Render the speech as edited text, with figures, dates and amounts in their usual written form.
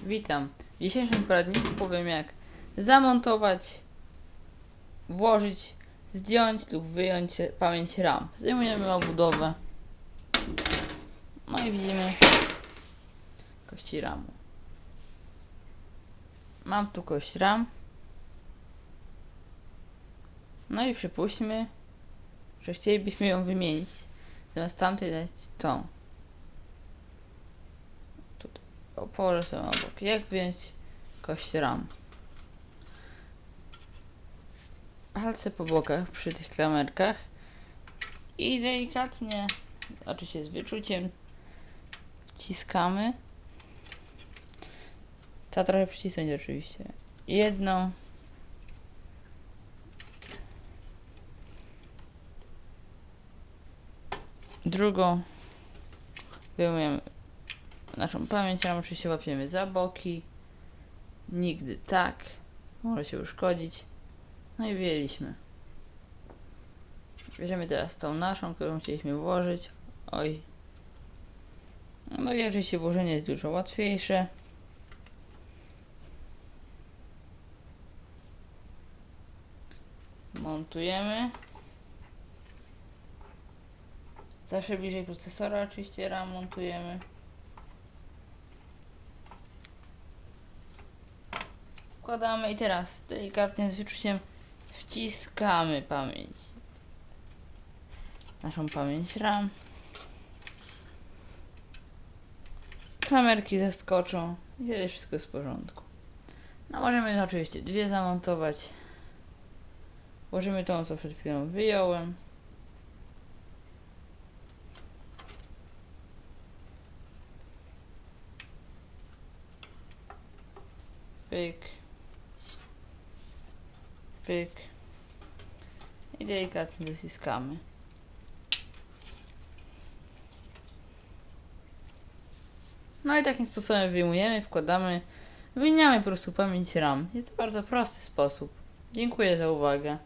Witam. W dzisiejszym poradniku powiem, jak zamontować, włożyć, zdjąć lub wyjąć pamięć RAM. Zdejmujemy obudowę. No i widzimy kości RAMu. Mam tu kość RAM. No i przypuśćmy, że chcielibyśmy ją wymienić. Zamiast tamtej dać tą. Tutaj. Położę sobie obok. Jak wyjąć kość RAM? Palce po bokach przy tych klamerkach i delikatnie, oczywiście z wyczuciem, wciskamy. Trzeba trochę przycisnąć oczywiście. Jedną. Drugą. Wyjmujemy naszą pamięć RAM, oczywiście łapiemy za boki. Nigdy tak. Może się uszkodzić. No i wyjęliśmy. Bierzemy teraz tą naszą, którą chcieliśmy włożyć. Oj. No i oczywiście włożenie jest dużo łatwiejsze. Montujemy. Zawsze bliżej procesora oczywiście RAM montujemy. Wkładamy i teraz delikatnie z wyczuciem wciskamy pamięć. Naszą pamięć RAM. Klamerki zaskoczą i wtedy wszystko jest w porządku. No możemy oczywiście dwie zamontować. Włożymy tą, co przed chwilą wyjąłem. Pyk. Pyk. I delikatnie dociskamy. No i takim sposobem wyjmujemy, wkładamy, wymieniamy po prostu pamięć RAM. Jest to bardzo prosty sposób. Dziękuję za uwagę.